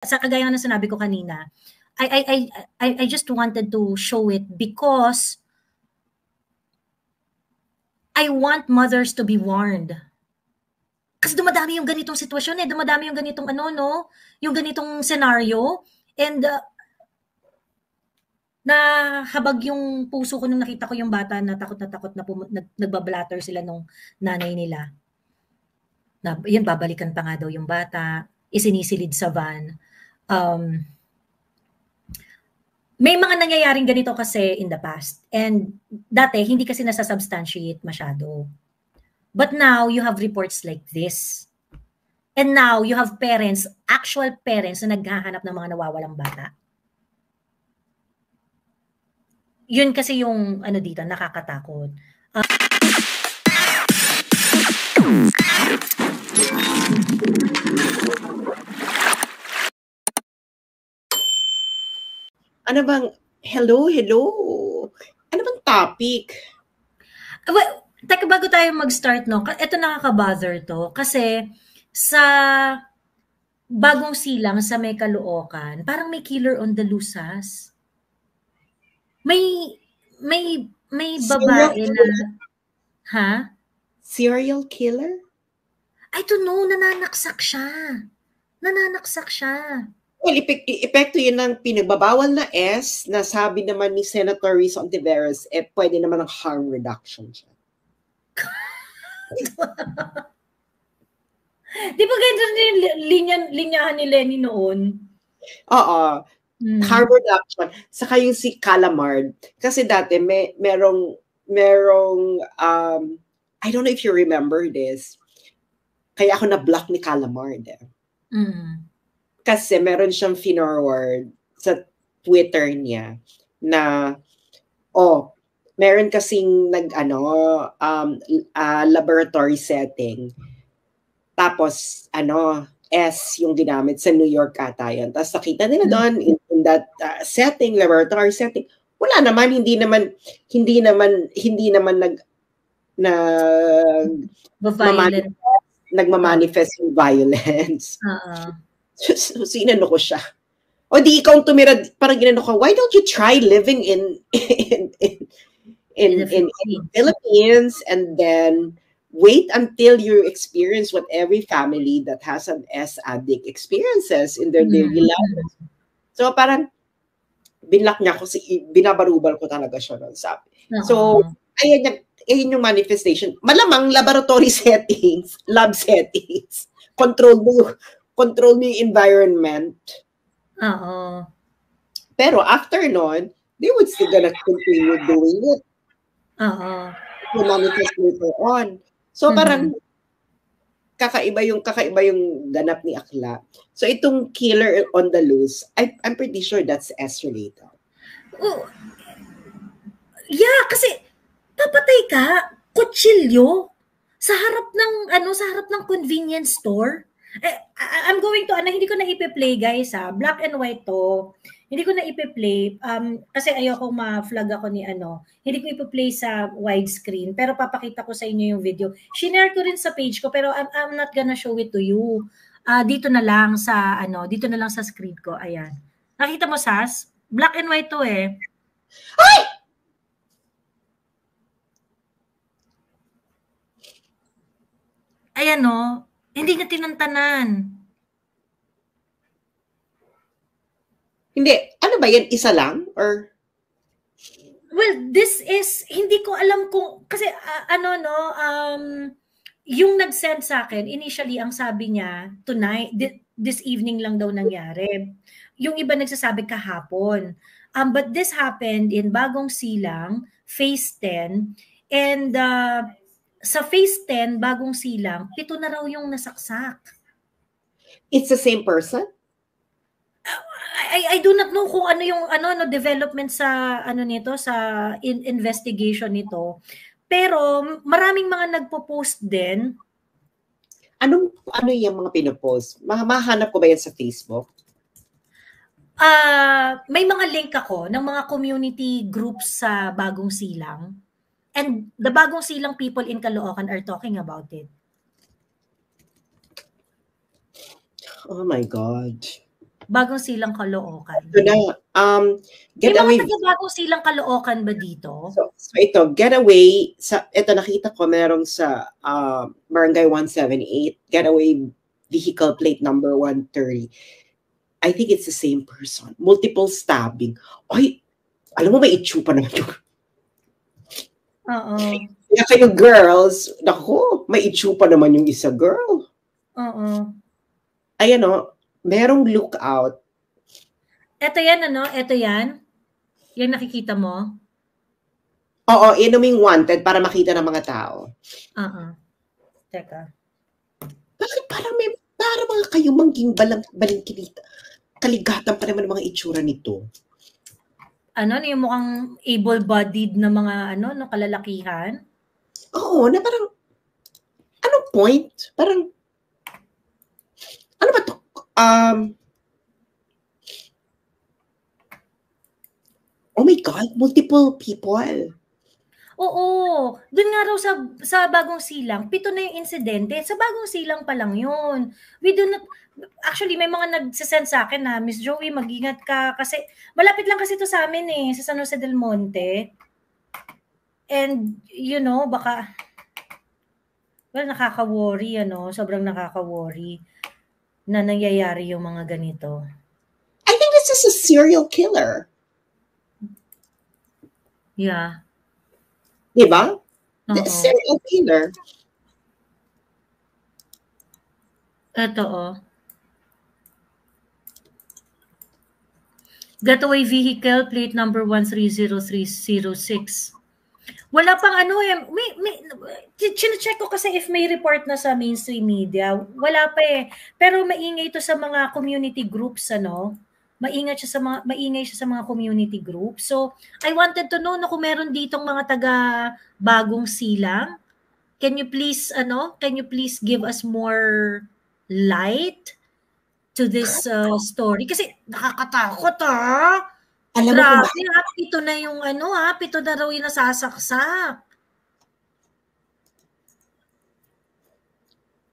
sa kagaya ng sinabi ko kanina, I just wanted to show it because I want mothers to be warned. Kasi dumadami yung ganitong sitwasyon dumadami yung ganitong yung ganitong scenario, and nahabag yung puso ko nung nakita ko yung bata na takot na nagbablatter sila nung nanay nila. Na yun, babalikan pa nga daw yung bata, isinisilid sa van. May mga nangyayaring ganito kasi in the past. And dati, hindi kasi nasa-substantiate masyado. But now, you have reports like this. And now, you have parents, actual parents na naghahanap ng mga nawawalang bata. Yun kasi yung dito, nakakatakot. Ano bang, hello? Ano bang topic? Well, teka, bago tayo mag-start, ito nakaka-bother to. Kasi sa Bagong Silang sa may Caloocan, parang may killer on the loose. May babae na, ha? Serial killer? I don't know, nananaksak siya. Well, epekto yun ng pinagbabawal na S na sabi naman ni Senator Risa Ontiveros, pwede naman ng harm reduction siya. Di ba ganito yung linyahan ni Lenny noon? Oo. Harm reduction. Saka yung si Calamard. Kasi dati merong I don't know if you remember this. Kaya ako na-block ni Calamard. Kasi meron siyang finorward sa Twitter niya na meron kasing laboratory setting. Tapos S yung ginamit sa New York ata yun. Tapos nakita nila doon in that setting, laboratory setting. Wala naman, hindi naman nagmamanifest yung violence. So, sinano ko siya. O di ikaw tumira, parang ginano ka, why don't you try living in Philippines and then wait until you experience what every family that has an S addict experiences in their daily lives. So parang binlock niya ako, binabarubal ko talaga siya nun, sabi. So, ayun yung manifestation. Malamang laboratory settings, lab settings, control mo yung environment. Pero after nun, they would still gonna continue doing it. To manifest later on. So parang kakaiba yung ganap ni Akla. So itong killer on the loose, I'm pretty sure that's S related. Yeah, kasi papatay ka, kutsilyo sa harap ng convenience store. I'm going to hindi ko na ipe-play, guys, black and white to. Hindi ko na ipe-play kasi ayoko ma-flag ako ni Hindi ko ipe-play sa widescreen, pero papakita ko sa inyo yung video. Shinare ko rin sa page ko, pero I'm not gonna show it to you. Dito na lang sa screen ko. Ayan. Nakita mo, Sas? Black and white to eh. Ay! Ayan hindi niya tinantanan. Hindi. Ano ba yan? Isa lang? Or? Well, this is, hindi ko alam kung, kasi yung nag-send sa akin, initially, ang sabi niya, tonight, this evening lang daw nangyari. Yung iba nagsasabi kahapon. But this happened in Bagong Silang, Phase 10, and sa Phase 10, Bagong Silang, 7 na raw yung nasaksak. It's the same person? I do not know kung ano yung development sa nito, sa investigation nito. Pero maraming mga nagpo-post din. Ano yung mga pinopost? Mahanap ko ba yan sa Facebook? May mga link ako ng mga community groups sa Bagong Silang. And the Bagong Silang people in Caloocan are talking about it. Oh my God. Bagong Silang Caloocan. Ito na, May mga Getaway. taga-Bagong Silang Caloocan ba dito? So ito, Getaway, ito nakita ko merong sa Barangay 178, Getaway vehicle plate number 130. I think it's the same person. Multiple stabbing. Ay, alam mo, may itsupa naman yung... Oo. Kaya kayo girls, naku, may itsupa naman yung isa girl. Oo. Ayan o, merong lookout. Ito yan, ano? Ito yan? Yan nakikita mo? Oo, inuming wanted para makita ng mga tao. Oo. Teka. Bakit parang mga kayo mangging balingkinita? Kaligatan pa naman mga itsura nito. Ano, yung mukhang able-bodied na mga no, kalalakihan? Oo, na parang, anong point? Parang, ano ba to? Oh my God, multiple people. Oo. Doon nga raw sa Bagong Silang, 7 na yung insidente. Sa Bagong Silang pa lang yun. We do not, actually, may mga nagsasend sa akin na, Miss Joey, mag-ingat ka. Kasi, malapit lang kasi ito sa amin sa San Jose del Monte. And, you know, baka, well, nakaka-worry, sobrang nakaka-worry na nangyayari yung mga ganito. I think this is a serial killer. Yeah. Diba? The serial killer. Ito, Getaway vehicle, plate number 130306. Wala pang chine-check ko kasi if may report na sa mainstream media. Wala pa Pero maingay ito sa mga community groups, Maingay siya sa mga community groups. So, I wanted to know kung meron ditong mga taga Bagong Silang. Can you please give us more light to this story? Kasi nakakatakot Alam grabe mo pito na yung pito na raw yung nasasaksak.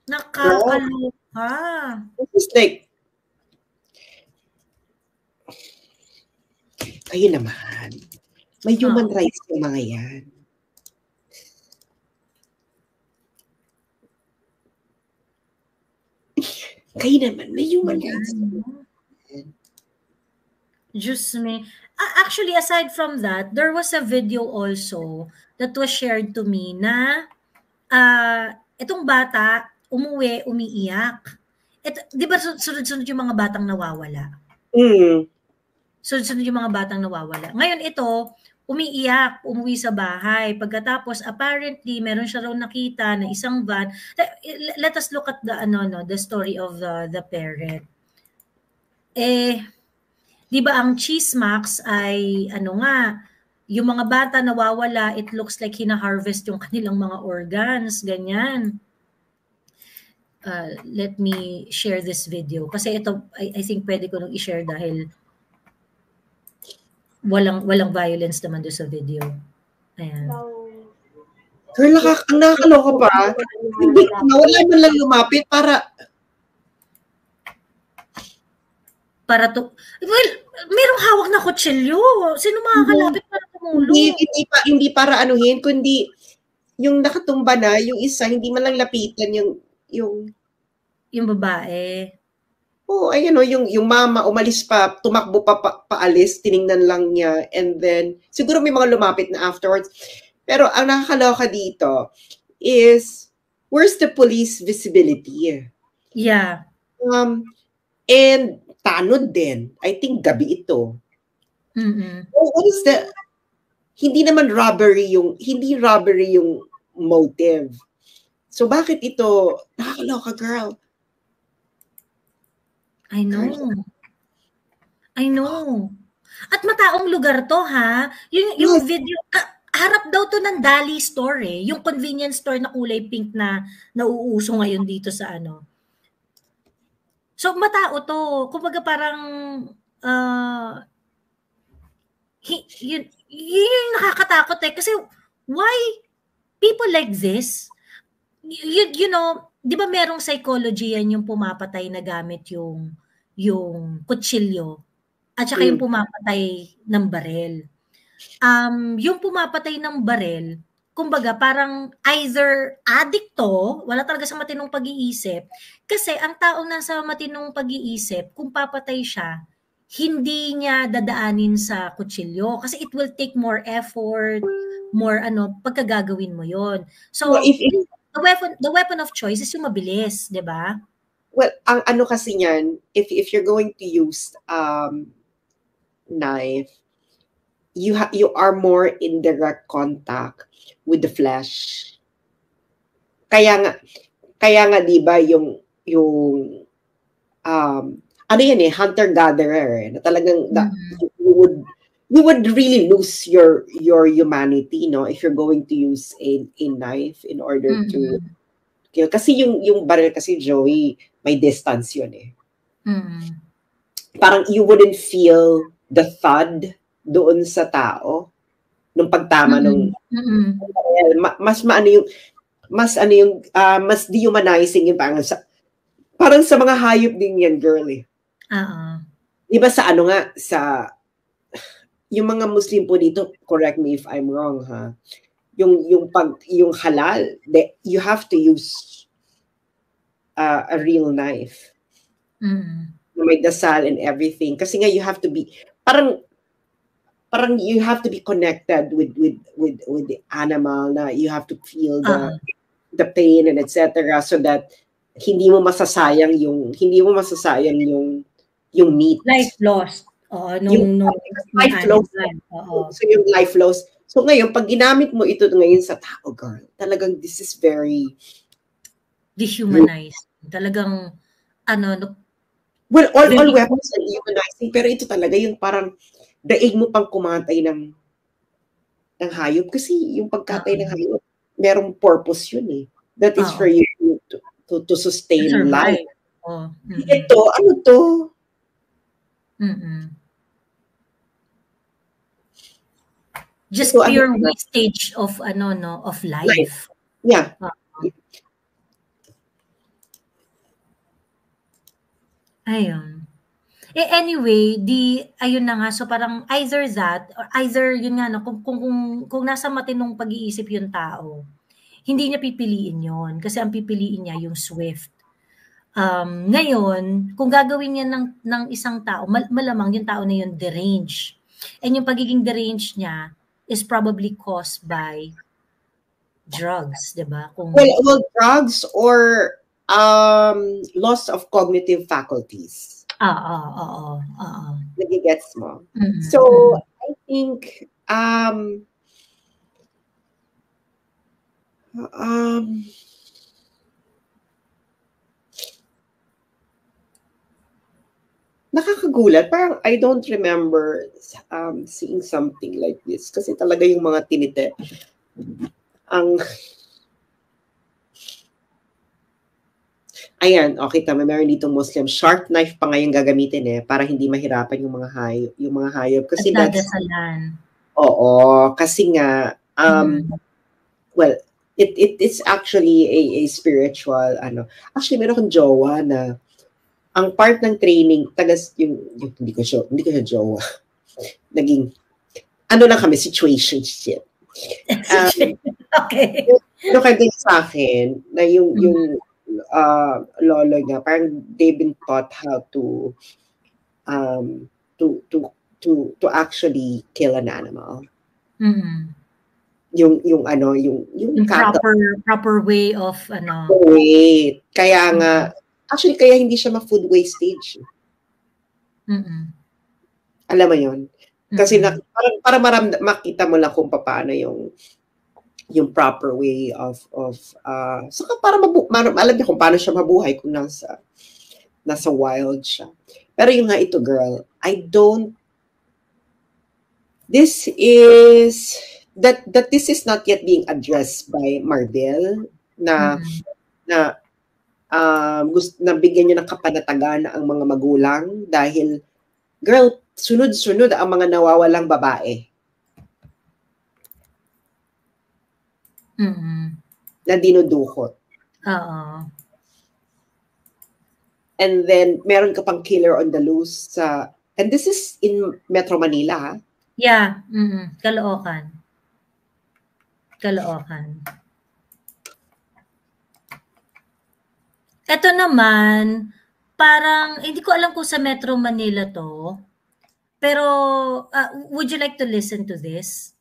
Nakakaloka. It's like, ayun naman. May human rights yung mga yan. Kayo naman, may human rights. Diyos me. Actually, aside from that, there was a video also that was shared to me na itong bata, umuwi, umiiyak. Di ba sunod-sunod yung mga batang nawawala? Sunod-sunod yung mga batang nawawala. Ngayon ito, umiiyak, umuwi sa bahay. Pagkatapos, apparently, meron siya raw nakita na isang van. Let us look at the story of the parent. Di ba ang Chismax ay yung mga bata nawawala, it looks like hina-harvest yung kanilang mga organs, ganyan. Let me share this video. Kasi ito, I think pwede ko nang i-share dahil walang violence naman doon sa video. Ayan. Girl, ang nakakaloka pa. Hindi, wala man lang lumapit para well, merong hawak na kutsilyo. Sino makakalapit para tumulong? Hindi para anuhin, kundi yung nakatumba na, yung isa, hindi man lang lapitan yung babae. Oh, ayun yung mama umalis pa, tumakbo pa paalis, tiningnan lang niya, and then siguro may mga lumapit na afterwards. Pero ang nakakaloka dito is where's the police visibility? Yeah. And tanod din. I think gabi ito. What is hindi robbery yung motive. So bakit ito? Nakakaloka, girl. I know. At mataong lugar to, ha? Yung video, harap daw to ng Dali store yung convenience store na kulay pink na nauuso ngayon dito sa So, matao to. Kumbaga parang, yun nakakatakot kasi why people like this, you know, di ba merong psychology yan yung pumapatay na gamit yung yung kutsilyo at saka yung Mm. pumapatay ng barel. Yung pumapatay ng barel, kumbaga parang either addict 'to, wala talaga sa matinong pag-iisip, kasi ang taong nasa matinong pag-iisip kung papatay siya, hindi niya dadaanin sa kutsilyo kasi it will take more effort, more ano, pagka gagawin mo yon. Well, So, the weapon of choice is yung mabilis, 'di ba? well, ang ano kasi niyan, if you're going to use knife, you are more in direct contact with the flesh. Kaya nga kaya nga 'di ba yung ano yan eh, hunter-gatherer eh, na talagang you would really lose your humanity, no, if you're going to use a knife in order to kill. Kasi yung baril kasi, Joey, may distance yun eh. Parang you wouldn't feel the thud doon sa tao nung pagtama nung mas maano yung mas dehumanizing yung parang sa mga hayop din yan, girl eh. Di ba sa ano nga, yung mga Muslim po dito, correct me if I'm wrong ha, yung halal, you have to use a real knife. May dasal and everything. Kasi nga you have to be, parang you have to be connected with the animal, na you have to feel the pain and etc. so that hindi mo masasayang yung meat. Life lost. Life lost. So yung life lost. So ngayon, pag ginamit mo ito ngayon sa tao, girl, talagang this is very dehumanized. Talagang, well, all weapons are dehumanizing, pero ito talaga yung parang daig mo pang kumatay ng hayop. Kasi yung pagkatay ng hayop, merong purpose yun eh. That is for you to sustain life. Ito, ano to? Just pure wastage of of life. Yeah. Ayun. Anyway, ayun na nga, so parang either that or either yun nga kung nasa matinong pag-iisip yung tao, hindi niya pipiliin yon kasi ang pipiliin niya yung swift. Ngayon, kung gagawin niya ng isang tao, malamang yung tao na yun deranged. And yung pagiging deranged niya is probably caused by drugs, 'di ba? Well, drugs or loss of cognitive faculties. Nagigets mo. So, I think nakakagulat. Parang I don't remember seeing something like this. Kasi talaga yung mga tinite, ayan, okay, tama. Meron ditong Muslim. Sharp knife pa ngayon gagamitin eh, para hindi mahirapan yung mga hayop. Kasi dadasalan. Oo, kasi nga, well, it's actually a spiritual, Actually, meron akong jowa na, ang part ng training, hindi ko siya jowa. Naging, lang kami, situationship. Okay. Kaya sa akin, na yung lolo niya, parang they've been taught how to actually kill an animal. Yung proper way of Wait. Kaya nga, actually, kaya hindi siya ma-food wastage. Alam mo yun? Kasi para makita mo lang kung paano yung proper way of saka para alam niya kung paano siya mabuhay kung nasa wild siya. Pero yung nga ito, girl, this is not yet being addressed by Marbel na bigyan niya ng kapanatagan ang mga magulang dahil, girl, sunod-sunod ang mga nawawalang babae. Na dinudukot. And then, meron ka pang killer on the loose sa... And this is in Metro Manila, ha? Yeah. Caloocan. Ito naman, parang, hindi ko alam kung sa Metro Manila to, pero would you like to listen to this?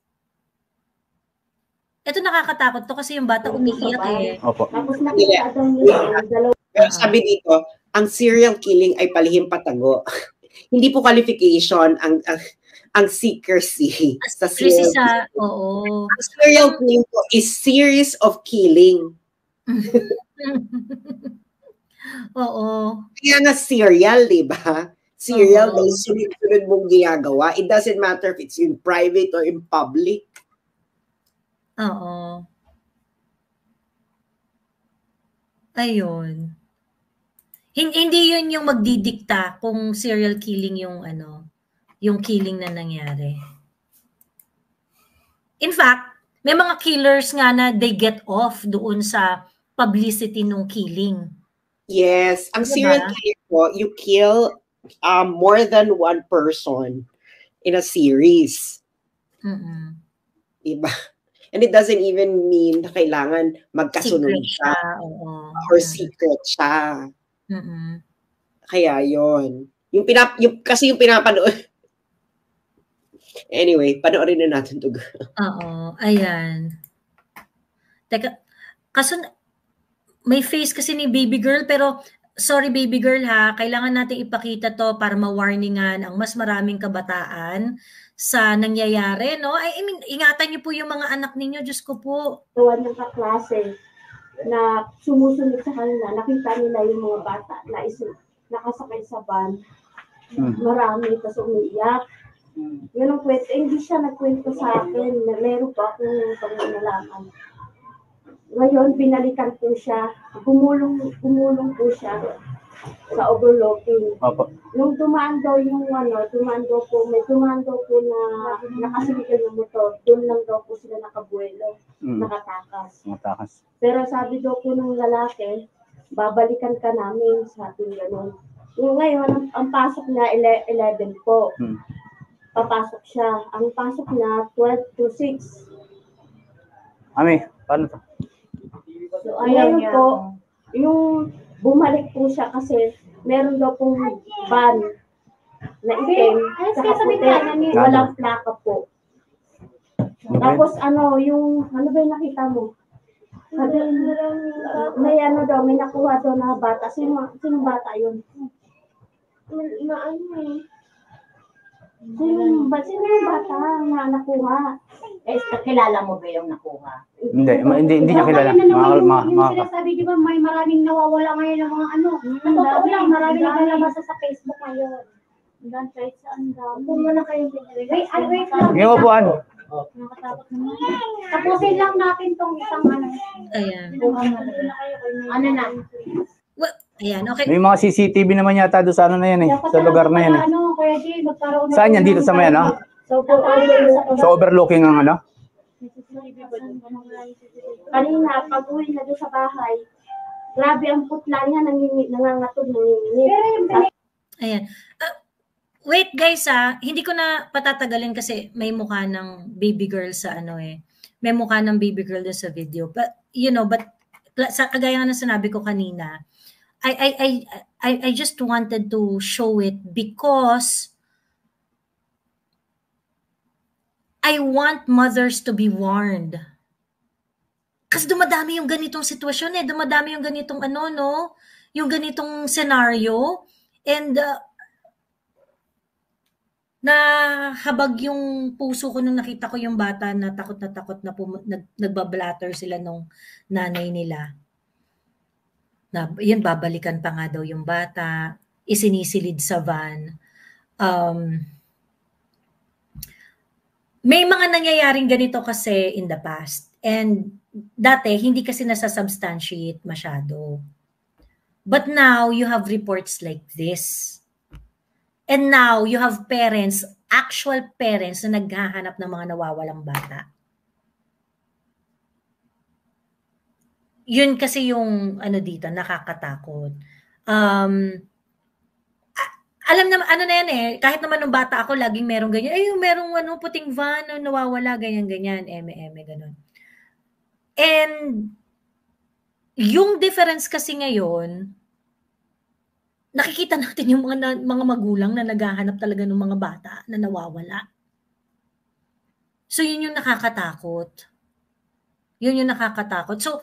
Ito nakakatakot to kasi yung bata umiiyak eh. Opo. Tapos nakita daw niya yung Pero sabi dito, ang serial killing ay palihim patago. Hindi po qualification ang secrecy sa serial killing. Oo. Ang serial killing po is series of killing. Oo. Kaya nga serial, di ba? Serial, sunod-sunod mong ginagawa. It doesn't matter if it's in private or in public. Oo. Ayun. Hindi yun yung magdidikta kung serial killing yung yung killing na nangyari. In fact, may mga killers nga na they get off doon sa publicity nung killing. Yes. Ang serial killer po, you kill more than one person in a series. Diba? And it doesn't even mean na kailangan magkasunod siya. Or secret siya. Kaya yon. Kasi yung pinapanood. Anyway, panoorin na natin to. Oo, ayan. Teka, kaso may face kasi ni baby girl, pero sorry baby girl ha, kailangan natin ipakita to para ma-warningan ang mas maraming kabataan sa nangyayari, no? I mean, ingatan niyo po yung mga anak ninyo, Diyos ko po. Tuwan ng kaklase na sumusunod sa kanila, nakita nila yung mga bata na nakasakay sa van. Marami, tapos umiiyak. Yun ang kwento. Hindi siya nagkwento sa akin. Meron pa akong panginalaman. Ngayon, binalikan po siya. Gumulong po siya sa overlooking. Opo. Nung dumaan daw yung may dumaan daw po na nakasigil ng motor. Doon lang daw po sila nakabuelo. Nakatakas. Pero sabi daw po ng lalaki, babalikan ka namin, sabi gano'n. Ngayon, ang pasok niya 11 po. Papasok siya. Ang pasok niya 12 to 6. Ami, paano to? So, ayun po, yung bumalik po siya kasi meron daw pong van na itim sa puti, walang plaka po. Tapos yung, ano ba yung nakita mo? Sabi, may may nakuha daw na bata. Sino bata yun? Sino yung bata na nakuha? Kilala mo ba yung nakuha? Hindi niya kilala. Yung sinasabi, di ba, may maraming nawawala ngayon ng mga Totoo lang, maraming nakalabasa sa Facebook ngayon. Hanggang kahit saan daw. Kung wala kayong pinili. Wait lang. Ngayon po, Nakatakot naman. Tapusin lang natin tong isang Ayan. Ano na? Ayan, okay. May mga CCTV naman yata doon sa na yan eh. Sa lugar na yan eh. Kuya G, magkaroon na. Saan yan? Dito sa may sa overlooking ang Kanina, pag-uwi na doon sa bahay, grabe ang putla niya, nangangatog, nanginginig. Ayan. Wait guys hindi ko na patatagalin kasi may mukha ng baby girl sa may mukha ng baby girl doon sa video. But sa kagaya ng sinabi ko kanina, I just wanted to show it because I want mothers to be warned. Kasi dumadami yung ganitong sitwasyon dumadami yung ganitong yung ganitong scenario, and nahabag yung puso ko nung nakita ko yung bata na takot na nagbablatter sila nung nanay nila. Na yun, babalikan pa nga daw yung bata, isinisilid sa van. May mga nangyayaring ganito kasi in the past. And dati, hindi kasi nasa-substantiate masyado. But now, you have reports like this. And now, you have parents, actual parents na naghahanap ng mga nawawalang bata. Yun kasi yung dito, nakakatakot. alam naman, ano na yan eh, kahit naman nung bata ako, laging merong ganyan, yung merong puting van, nawawala, ganyan, eme, ganun. And, yung difference kasi ngayon, nakikita natin yung mga magulang na naghahanap talaga ng mga bata na nawawala. So, yun yung nakakatakot. Yun yung nakakatakot. So,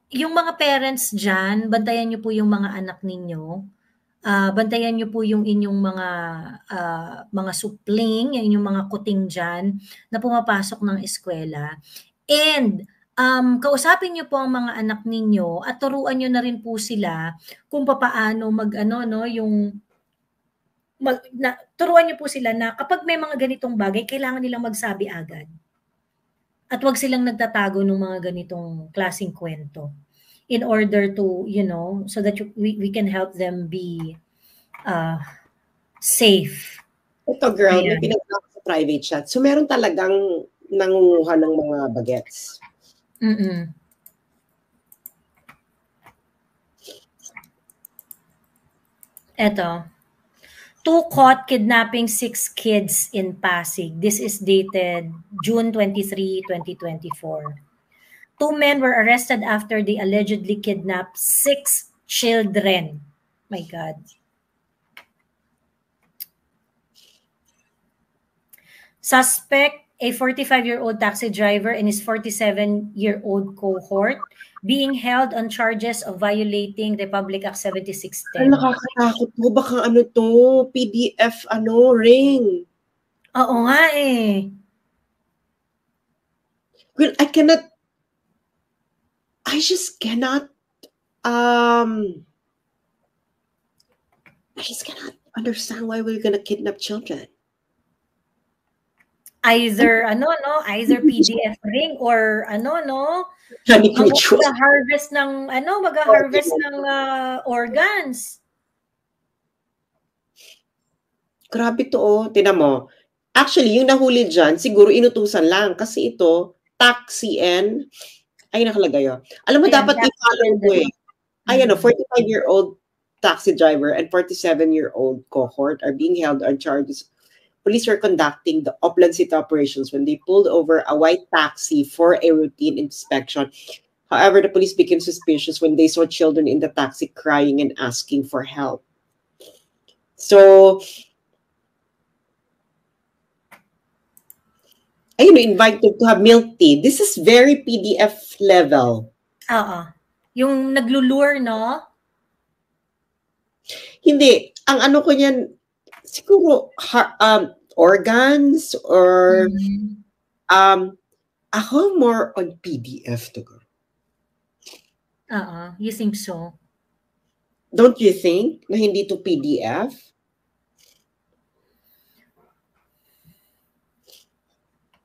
yung mga parents dyan, bantayan nyo po yung mga anak ninyo. Bantayan nyo po yung inyong mga supling, yung inyong mga kuting dyan na pumapasok ng eskwela. And kausapin nyo po ang mga anak ninyo at turuan nyo na rin po sila kung papaano turuan nyo po sila na kapag may mga ganitong bagay, kailangan nilang magsabi agad. At wag silang nagtatago ng mga ganitong klaseng kwento in order to, so that we can help them be safe. Ito girl, Ayan. may pinag-talk sa private chat. So meron talagang nangunguha ng mga bagets. Eto. 2 caught kidnapping 6 kids in Pasig. This is dated June 23, 2024. 2 men were arrested after they allegedly kidnapped 6 children. My God. Suspect, a 45-year-old taxi driver and his 47-year-old cohort being held on charges of violating Republic Act 7610. Ay, nakakatakot po. Baka ano to, PDF, ring. Oo nga eh. Well, I just cannot understand why we're gonna kidnap children. Either PDF ring or Honey ritual. mag-harvest ng organs. Grabe to, tinan mo. Actually, yung nahuli dyan, siguro inutusan lang. Kasi ito, taxi and, ay nakalagay yun. Alam mo, Ayan, dapat i-follow mo eh. Ayan, 45-year-old taxi driver and 47-year-old cohort are being held on charges. Police were conducting the Upland City operations when they pulled over a white taxi for a routine inspection. However, the police became suspicious when they saw children in the taxi crying and asking for help. So, ayun, invited to have milk tea. This is very PDF level. Oo. Yung naglulure, no? Hindi. Ang ano ko niyan, siguro organs or ako more on PDF to go. You think so? Don't you think na hindi to PDF?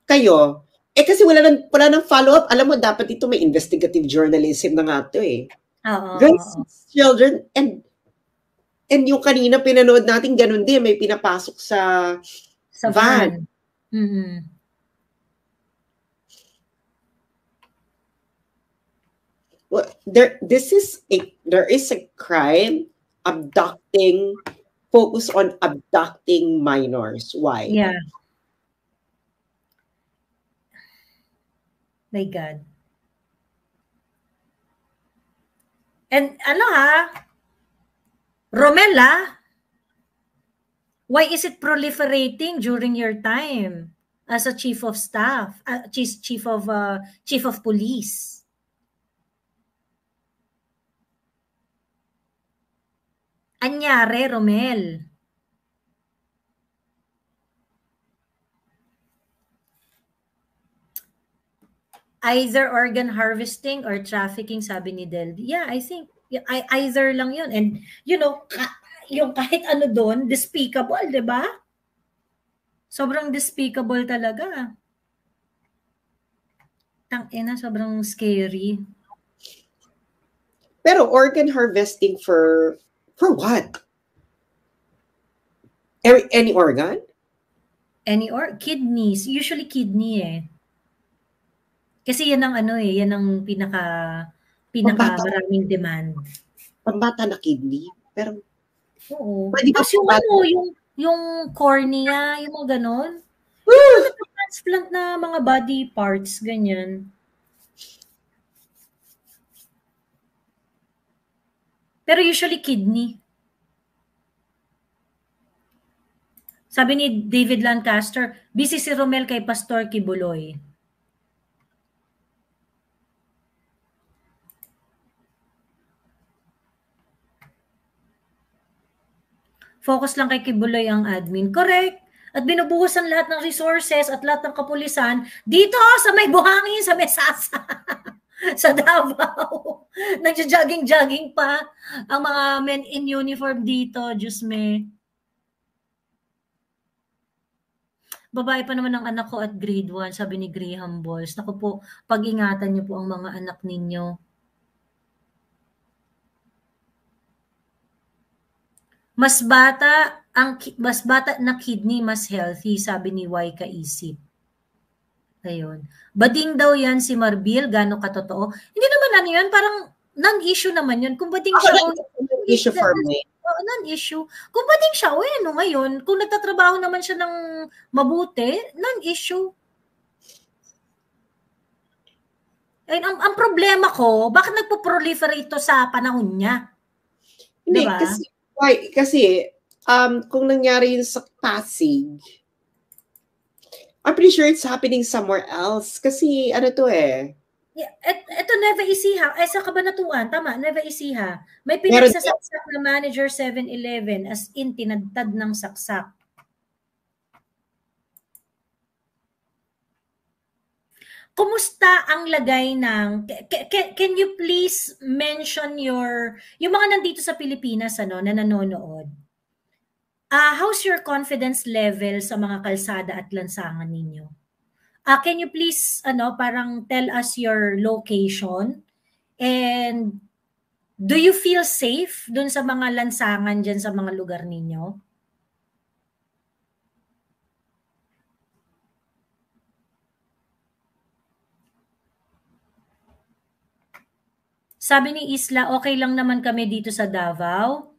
Kayo, kasi wala nang follow-up. Alam mo, dapat ito may investigative journalism na nga ito eh. Guys, children, and yung kanina pinanood natin, ganun din, may pinapasok sa van. Well, there is a crime focus on abducting minors. Why? Yeah. My God. And Romela, why is it proliferating during your time as a chief of staff, chief of police? Anyari, Romel? Either organ harvesting or trafficking, sabi ni Del. Yeah, I think either lang yun. And, yung kahit ano doon, despicable, di ba? Sobrang despicable talaga. Tangina, sobrang scary. Pero organ harvesting for what? Any organ? Kidneys. Usually kidney eh. Kasi yan ang yan ang pinaka maraming demand. Pambata na kidney, pero Oo. Pwede ka Tapos yung pa- ano, yung cornea, yung mga ganon. Transplant na mga body parts, ganyan. Pero usually kidney. Sabi ni David Lancaster, busy si Romel kay Pastor Kibuloy. Focus lang kay Kibuloy ang admin. Correct. At binubuhusan lahat ng resources at lahat ng kapulisan dito sa may buhangin, sa Mesasa. Sa Davao. Nagja-jogging-jogging pa ang mga men in uniform dito. Diyos me. Babae pa naman ang anak ko at grade 1, sabi ni Graham Balls. Naku po, pag-ingatan niyo po ang mga anak ninyo. Mas bata na kidney, mas healthy, sabi ni Y Kaisip. Ayun. Bading daw yan si Marbil, gano'ng katotoo. Hindi naman ano yan, parang non-issue naman yun. Kung bading siya, issue for me. Non-issue. Kung bading siya, ano ngayon, kung nagtatrabaho naman siya ng mabuti, non-issue. Ayun, ang problema ko, bakit nagpo-proliferate ito sa panahon niya? Hindi, diba? kasi kung nangyari yun sa Pasig, I'm pretty sure it's happening somewhere else. Kasi ano to eh. Yeah, ito Nueva Ecija, ay sa Cabanatuan, tama, Nueva Ecija. May pinagsasaksak na manager 7-Eleven as in tinadtad ng saksak. Kumusta ang lagay ng, can you please mention yung mga nandito sa Pilipinas na nanonood? How's your confidence level sa mga kalsada at lansangan ninyo? Can you please parang tell us your location and do you feel safe dun sa mga lansangan dyan sa mga lugar ninyo? Sabi ni Isla, okay lang naman kami dito sa Davao.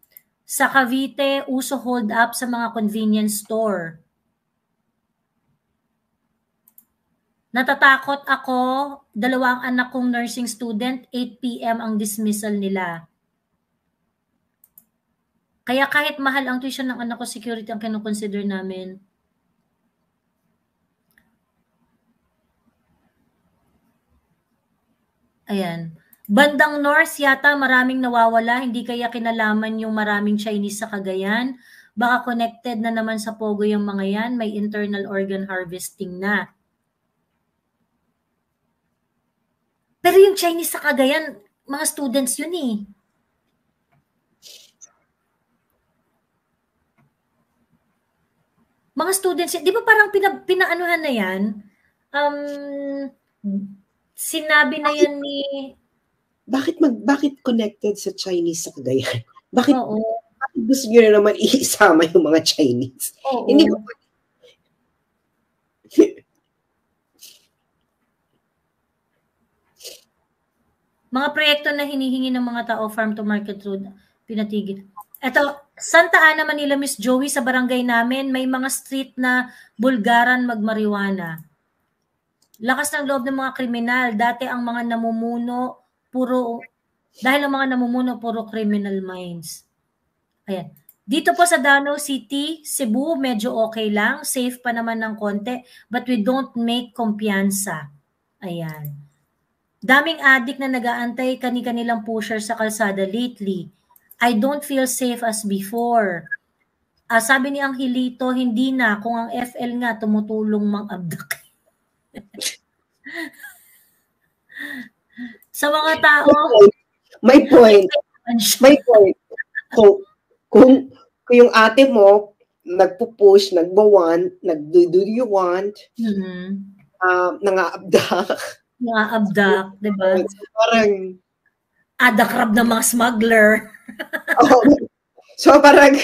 Sa Cavite, uso hold up sa mga convenience store. Natatakot ako, 2 anak kong nursing student, 8 p.m. ang dismissal nila. Kaya kahit mahal ang tuition ng anak ko, security ang kinukonsider namin. Ayan. Bandang North yata maraming nawawala, hindi kaya kinalaman yung maraming Chinese sa Cagayan. Baka connected na naman sa Pogo yung mga yan, may internal organ harvesting na. Pero yung Chinese sa Cagayan, mga students yun eh. Mga students, di ba parang pinaanuhan na yan? Sinabi na yan ni... Bakit connected sa Chinese sa Cagayan? Bakit gusto nyo na naman isama yung mga Chinese? Oo. Hindi ko mga proyekto na hinihingi ng mga tao, farm to market road, pinatigil. Ito, Santa Ana, Manila, Miss Joey, sa barangay namin, may mga street na bulgaran magmariwana. Lakas ng loob ng mga kriminal. Dati ang mga namumuno, puro criminal minds. Ayan. Dito po sa Danau City, Cebu, medyo okay lang. Safe pa naman ng konti. But we don't make kumpiyansa. Ayan. Daming addict na nag-aantay kani-kanilang pusher sa kalsada lately. I don't feel safe as before. Sabi ni Angelito, hindi na. Kung ang FL nga tumutulong mang-abdak. Sa mga tao... May point. Kung yung ate mo, nagpo-push, nagbo-want, nag-do you want, nangaabdak. Nangaabdak, di ba? So, parang... Adakrab na mga smuggler. So, parang...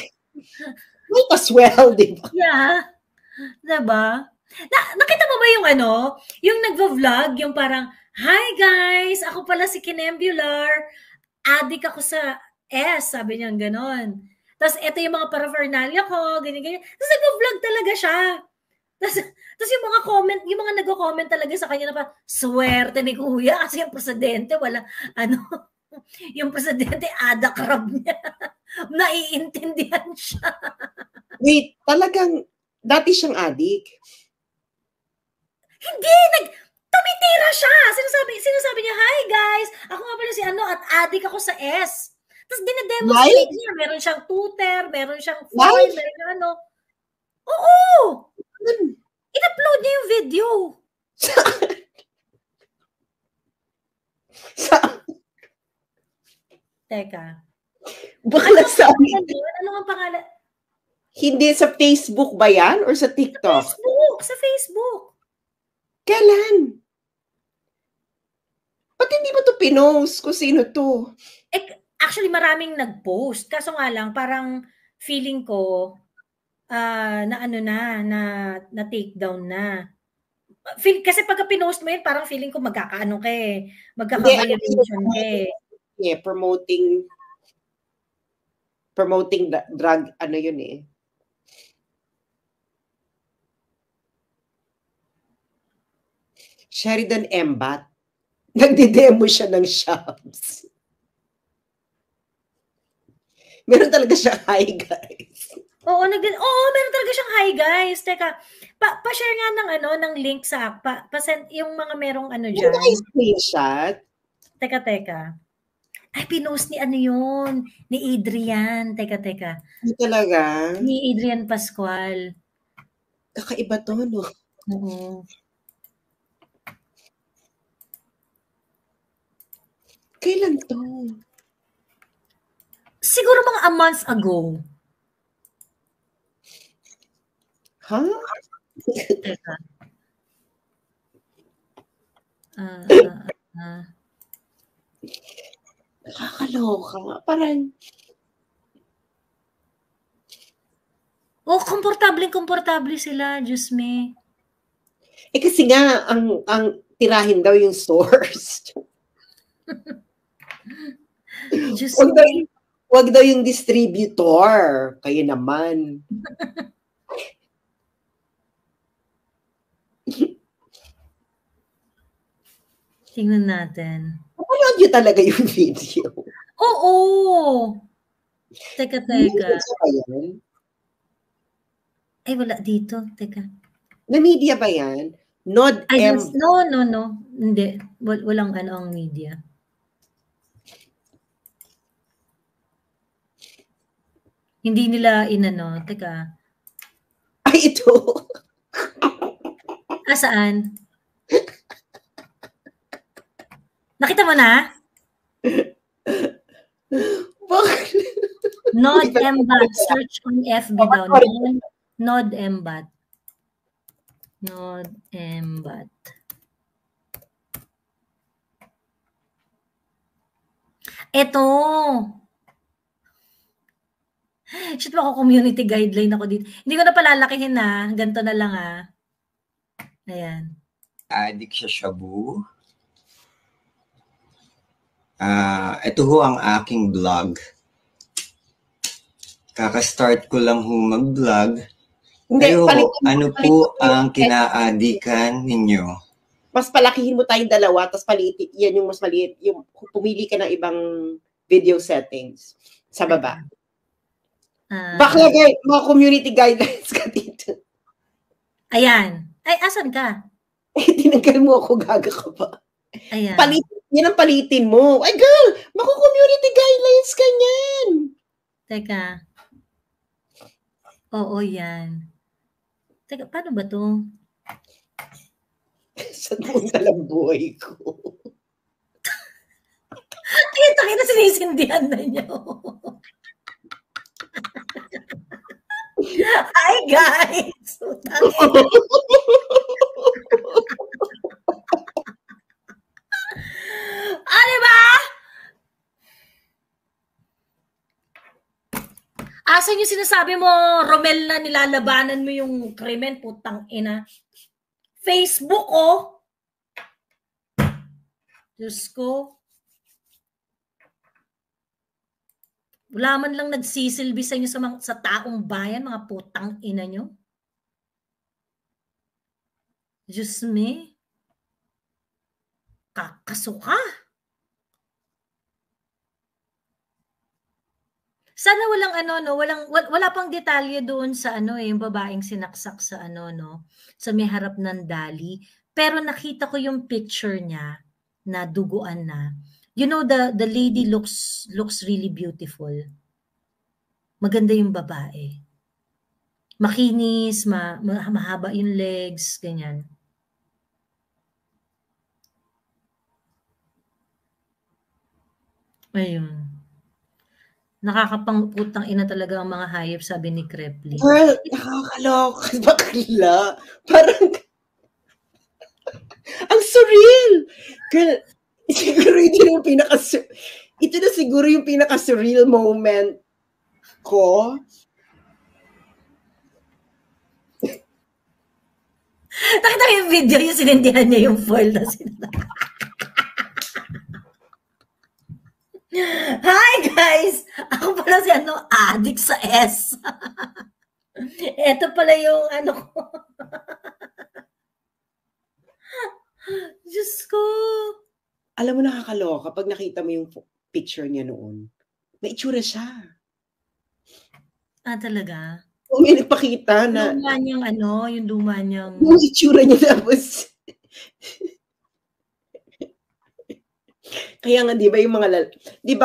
might as well, di ba? Yeah. Di ba? Nakita mo ba yung yung nagvo-vlog, yung parang, hi guys, ako pala si Kinembular. Addict ako sa S, sabi niya ganon. Tapos ito yung mga paraphernalia ko, ganyan. Tapos nag-vlog talaga siya. Tapos yung mga comment, yung mga nag-comment talaga sa kanya na pa, swerte ni Kuya kasi yung presidente, wala, yung presidente, ada crab niya. Naiintindihan siya. Wait, talagang, dati siyang adik. Hindi, tumitira siya. Sinasabi niya, hi guys, ako nga pala si at adik ako sa S. Tapos dinedemonstrate niya, meron siyang tutor, meron siyang foil, meron siyang Oo! In-upload niya yung video. Teka. Bakla sabi. Ano ang pangalan? Hindi, sa Facebook ba yan? Or sa TikTok? Sa Facebook. Kailan? Ba't hindi mo to pinost? Kung sino to? Actually, maraming nag-post. Kaso nga lang, parang feeling ko, na take down na. Kasi pagka pinost mo yun, parang feeling ko magkakaano ka eh. Magkaka-violation ka eh. Yeah, promoting drug, yun eh. Sheridan Embat. Nagdi-demo siya ng shops. Meron talaga siya, hi guys. Oo, meron talaga siyang hi guys. Teka, pa-share nga ng link sa pa-send yung mga merong diyan. Nice screenshot. Teka. Ay, pinost ni yun? Ni Adrian. Teka. Hindi talaga? Ni Adrian Pascual. Kakaiba to, no? Oo. Kailan to? Siguro mga a month ago. Ha? Teka. Nakakaloka. Parang... komportable sila, Diyos me. Kasi nga, ang tirahin daw yung source. Wag daw yung distributor. Kayo naman. Tingnan natin. Napanood nyo talaga yung video? Oo! Teka. Ay, wala dito. Teka. Na media ba yan? No. Hindi. Walang ang media. Hindi nila Teka. Ay, ito. Saan? Nakita mo na? Nod Embat. Search on FB daw. Nod Embat. Ito. Shit, community guideline ako dito. Hindi ko na palalakihin na. Ganito na lang Ayan. Addict sa shabu. Ito ho ang aking vlog. Kaka-start ko lang ho mag-vlog. Pero ano po ang kinaadikan ninyo? Mas palakihin mo tayong dalawa, tapos paliit, yan yung mas maliit. Yung pumili ka ng ibang video settings sa baba. Bakla guys, mga community guidelines ka dito. Ayan. Ay, asan ka? Tinanggal mo ako, gaga ka pa. Ayan. Yan ang palitin mo. Ay girl, community guidelines ka niyan. Teka. Oo, yan. Teka, paano ba to? Saan punta lang buhay ko? Kita sinisindihan na niyo. Hi guys! Diba? Asan yung sinasabi mo, Romel, na nilalabanan mo yung krimen, putang ina? Facebook, Diyos ko. Wala man lang nagsisilbi sa inyo sa taong bayan, mga putang ina nyo. Diyos me. Kakasuka. Sana walang ano, no, wala pang detalye doon sa ano yung babaeng sinaksak sa ano, no, sa may harap ng dali. Pero nakita ko yung picture niya na duguan na. You know, the lady looks really beautiful. Maganda yung babae. Makinis, mahaba yung legs, ganyan. Ayun. Nakakapangputang ina talaga ang mga hayop, sabi ni Krepley. Girl, nakakaloka. Bakla. Parang, ang surreal. Girl, siguro ito na siguro yung pinaka-surreal moment ko. Nakita ko yung video, yung sinindihan niya yung foil na sinunod. Hi guys! Ako pala si addict sa S. Ito pala yung ko. Diyos ko. Alam mo, nakakaloka kapag nakita mo yung picture niya noon. May itsura siya. Talaga? Kung may nagpakita na... Luma niyang yung luma niyang... Yung itsura niya tapos... Kaya nga, di ba yung mga... Di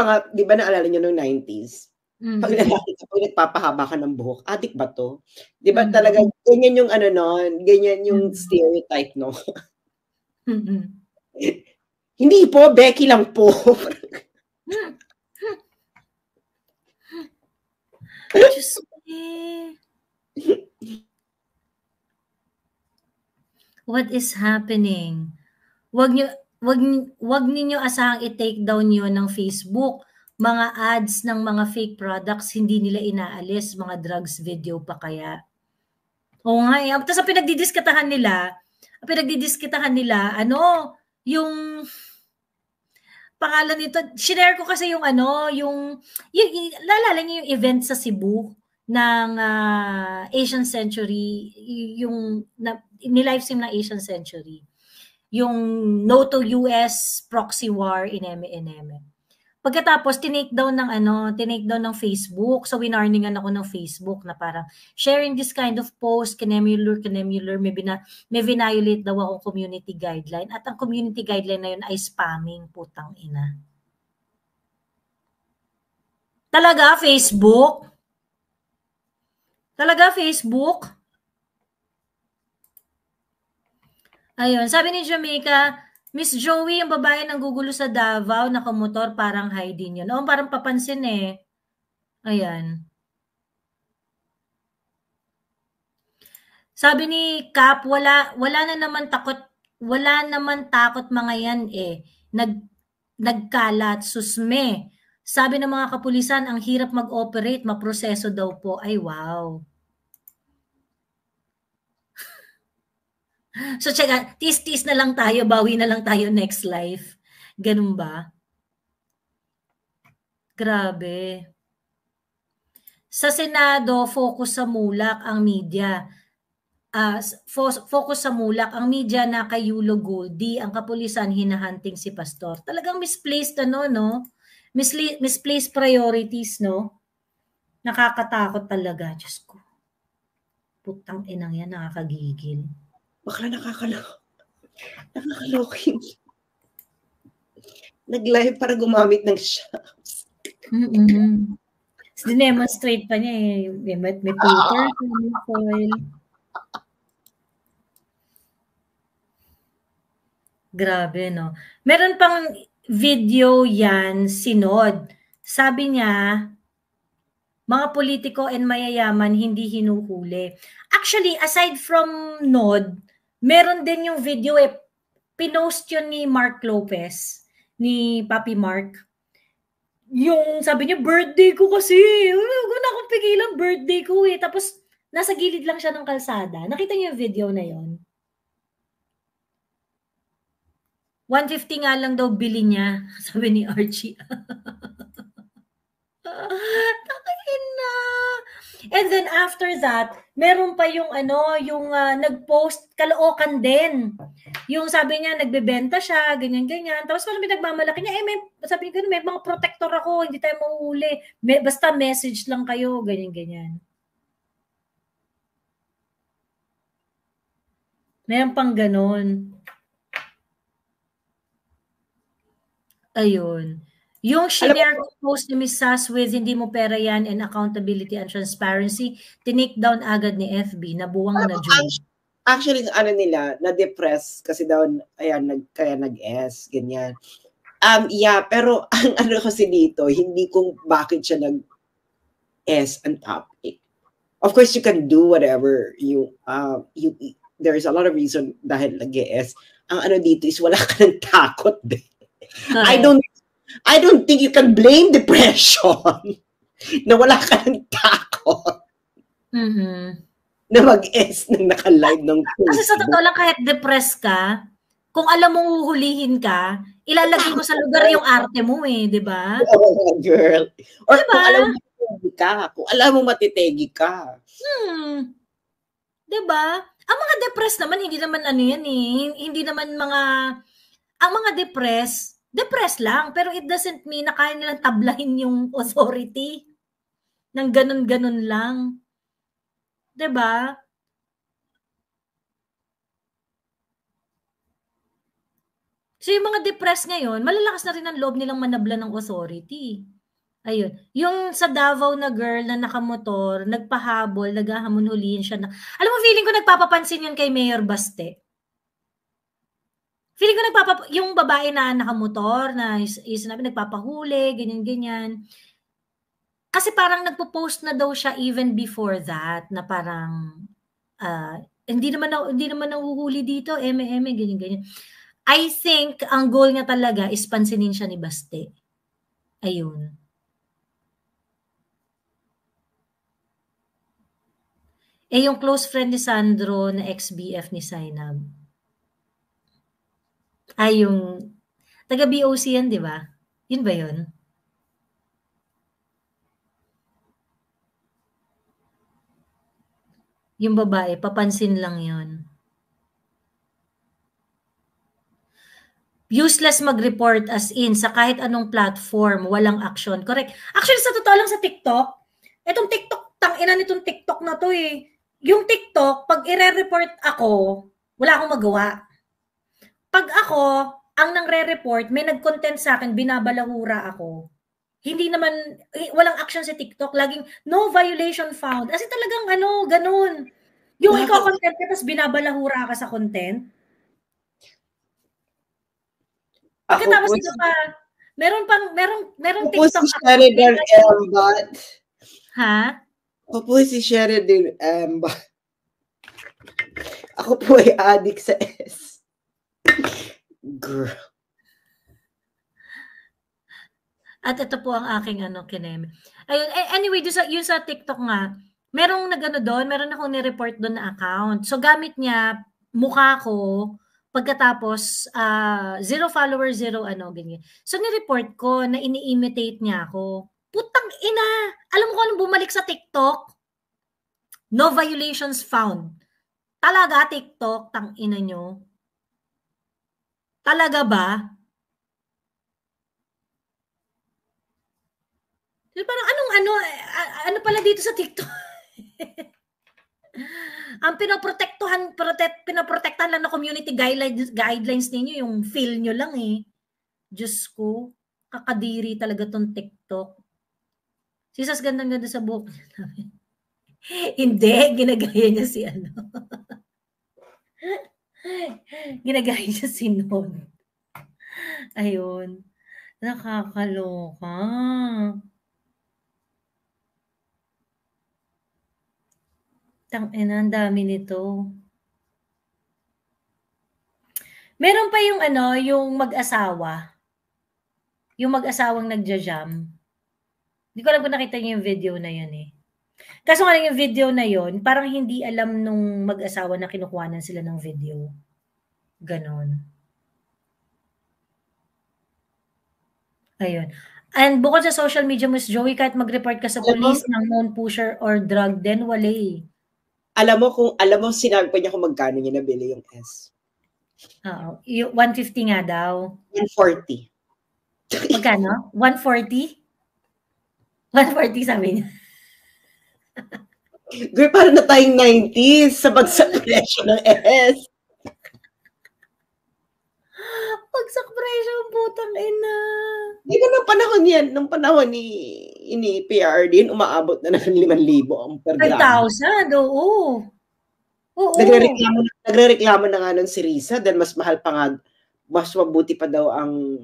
ba naalala niyo noong 90s? Mm-hmm. Pag lalaki ka, pag nagpapahaba ka ng buhok, adik ba to? Di ba talaga, ganyan yung ganyan yung stereotype, no? Mm-hmm. Hindi po, Becky lang po. Just what is happening? Wag ninyo asahang i-take down yun ng Facebook. Mga ads ng mga fake products, hindi nila inaalis. Mga drugs video pa kaya. Oo nga eh. Tapos ang pinagdidiskitahan nila, yung pangalan nito, share ko kasi yung lalala niyo yung event sa Cebu ng Asian Century, yung ni-livestream ng Asian Century. Yung No to US proxy war in Eme. Pagkatapos tinake down ng Facebook. So winarningan ako ng Facebook na parang sharing this kind of post kinemular may violate daw akong community guideline at ang community guideline na yun ay spamming, putang ina. Talaga Facebook? Ayun, sabi ni Jamaica, Miss Joey, yung babae ng gugulo sa Davao, nakamotor, parang high din yun. Parang papansin eh. Ayan. Sabi ni Cap, wala naman takot mga yan eh. Nagkalat, susme. Sabi ng mga kapulisan, ang hirap mag-operate, maproseso daw po. Ay, wow. So, tis-tis na lang tayo, bawi na lang tayo next life. Ganun ba? Grabe. Sa Senado, focus sa mulak ang media. Focus sa mulak ang media na kay Yulo Goldie, ang kapulisan hinahunting si Pastor. Talagang misplaced no? Misplaced priorities, no? Nakakatakot talaga, Diyos ko. Putang inang yan, nakakagigil. Bakla nakakaloking. Nag-live para gumamit ng shops. Dinemonstrate pa niya eh. May Twitter, may foil. Grabe, no? Meron pang video yan, sinod. Sabi niya, mga politiko and mayayaman hindi hinuhuli. Actually, aside from Nod, meron din yung video pinost yun ni Mark Lopez, ni Papi Mark. Yung sabi niya, birthday ko kasi. Huwag na akong pigilan, birthday ko eh. Tapos, nasa gilid lang siya ng kalsada. Nakita niyo yung video na yon? 150 nga lang daw bili niya, sabi ni Archie. Takain na. And then after that, meron pa yung yung nag-post kalookan din. Yung sabi niya, nagbebenta siya, ganyan-ganyan. Tapos parang nagmamalaki niya, sabi ko, may mga protector ako, hindi tayo mahuhuli. Basta message lang kayo, ganyan-ganyan. Meron pang ganon. Ayun. Yung share post ni Ms. Sas with hindi mo pera yan and accountability and transparency, tinake down agad ni FB, nabuwang na June. Actually, nila, na-depress kasi daw, kaya nag-S, ganyan. Yeah, pero ang kasi dito, hindi kung bakit siya nag-S ang topic. Of course, you can do whatever there is a lot of reason dahil nag-S. Ang dito is wala ka ng takot. I don't think you can blame depression na wala ka ng takot na mag-S na naka-live ng Facebook. Kasi sa totoo lang, kahit depressed ka, kung alam mong huhulihin ka, ilalagay mo sa lugar yung arte mo di ba? Oh, girl. Or diba? Kung alam mo matitegi ka. Diba? Ang mga depressed naman, hindi naman hindi naman ang mga depressed lang, pero it doesn't mean na kaya nilang tablahin yung authority ng ganun-ganun lang. Diba? So yung mga depressed ngayon, malalakas na rin ang loob nilang manabla ng authority. Ayun. Yung sa Davao na girl na nakamotor, nagpahabol, naghahamon-hulihin siya. Alam mo, feeling ko nagpapapansin yun kay Mayor Baste. Feeling ko yung babae na nakamotor, na sinabi nagpapahuli, ganyan-ganyan. Kasi parang nagpo-post na daw siya even before that, na parang, hindi naman nahuhuli dito, ganyan-ganyan. I think, ang goal niya talaga is pansinin siya ni Baste. Ayun. Yung close friend ni Sandro na ex-BF ni Zainab. Yung taga-BOC yan, di ba? Yun ba yun? Yung babae, papansin lang yun. Useless mag-report as in sa kahit anong platform, walang action. Correct. Actually, sa totoo lang sa TikTok, itong TikTok, tangina nitong TikTok na to Yung TikTok, pag i-re-report ako, wala akong magawa. Pag ako, ang nang-re-report, may nag-content sa akin, binabalahura ako. Hindi naman, walang action sa TikTok. Laging, no violation found. Kasi talagang ganun. Yung ikaw content ka, tapos binabalahura ka sa content. Pagkatapos dito pa, meron TikTok. Si Sheridan Embat. Ha? Ako po si Sheridan Embat. Ako po ay addict sa S. Girl. At ito po ang aking kineme. Ayun, anyway, yun sa TikTok nga, merong doon, meron akong ni-report doon na account. So gamit niya mukha ko, pagkatapos 0 follower, 0 ganyan. So ni-report ko na ini-imitate niya ako. Putang ina! Alam mo kung anong bumalik sa TikTok? No violations found. Talaga TikTok, tang ina nyo? Talaga ba? Parang ano pala dito sa TikTok? Ang pinoprotektahan lang na community guidelines ninyo, yung feel nyo lang Diyos ko, kakadiri talaga tong TikTok. Sisas gandang-ganda sa buhok niya. Hindi, ginagaya niya si ginagaya niya si Non. Ayun. Nakakaloka. Tangina, ang dami nito. Meron pa yung yung mag-asawa. Yung mag-asawang nagja-jam. Hindi ko alam kung nakita niyo yung video na yun Kaso nga yung video na yun, parang hindi alam nung mag-asawa na kinukuhanan sila ng video. Ganon. Ayun. And bukod sa social media, Miss Joey, kahit mag-report ka sa Alam mo- police ng known pusher or drug, then wala eh. Alam mo, sinabi pa niya kung magkano niya nabili yung S. Oo. 150 nga daw. 140. Magkano? 140? 140 sabi niya. Girl, parang na tayong 90s sa bagsak presyo ng S. Bagsak presyo ang putang ina. Hindi ka nung panahon yan, nung panahon ni PRD, umaabot na ng 5,000 ang per gram. 5,000, oo. Oo. Nagrereklamo na nga nun si Risa dahil mas mahal pa nga, mas mabuti pa daw ang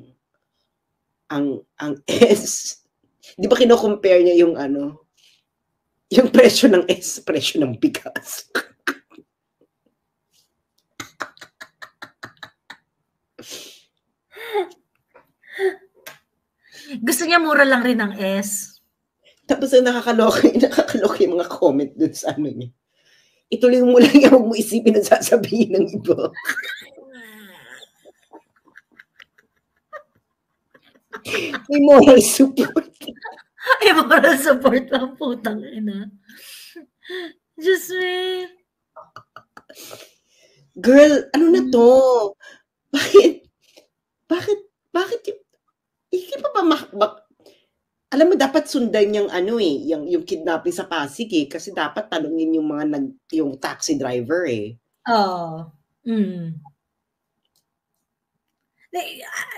S. Di ba kino-compare niya yung yung presyo ng S, presyo ng bigas. Gusto niya mura lang rin ang S. Tapos ang nakakaloka yung mga comment dun sa niya. Ituloy mo lang yan, huwag mo isipin ang sasabihin ng iba. May moral support. Ay, moral support lang putang ina. Diyos me. Girl, ano na to? Bakit hindi pa ba alam mo, dapat sundan yung yung kidnapping sa Pasig kasi dapat tanungin yung yung taxi driver Oo.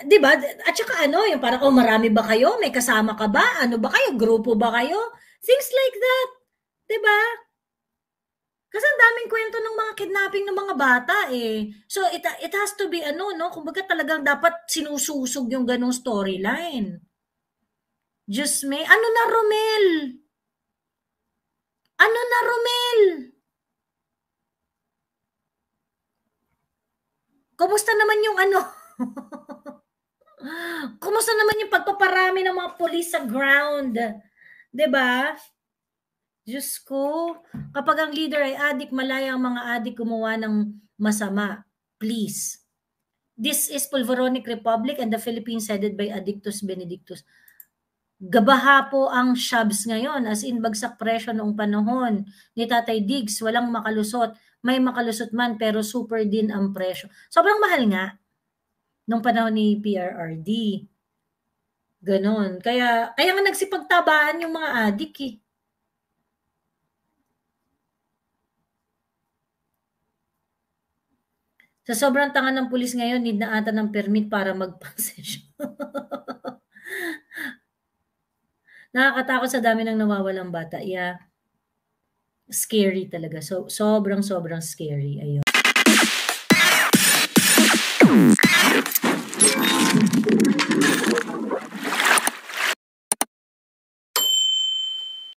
Diba? At saka yung parang, marami ba kayo? May kasama ka ba? Ano ba kayo? Grupo ba kayo? Things like that. Diba? Kasi ang daming kwento ng mga kidnapping ng mga bata So, it has to be kumbaga talagang dapat sinususog yung ganong storyline. Diyos me, ano na Romel? Kumusta naman yung Kumusta naman yung pagpaparami ng mga pulis sa ground? 'Di ba? Diyos ko, kapag ang leader ay adik, malaya ang mga adik gumawa ng masama. Please. This is Pulveronic Republic and the Philippines headed by Addictus Benedictus. Gabaha po ang shabs ngayon, as in bagsak presyo noong panahon ni Tatay Diggs, walang makalusot. May makalusot man pero super din ang presyo. Sobrang mahal nga nung panahon ni PRRD. Ganon. Kaya nga nagsipagtabaan yung mga adik Sa sobrang tanga ng pulis ngayon, need na ata ng permit para magpasensya. Nakakatakot sa dami ng nawawalang bata. Yeah. Scary talaga. So, sobrang scary. Ayun.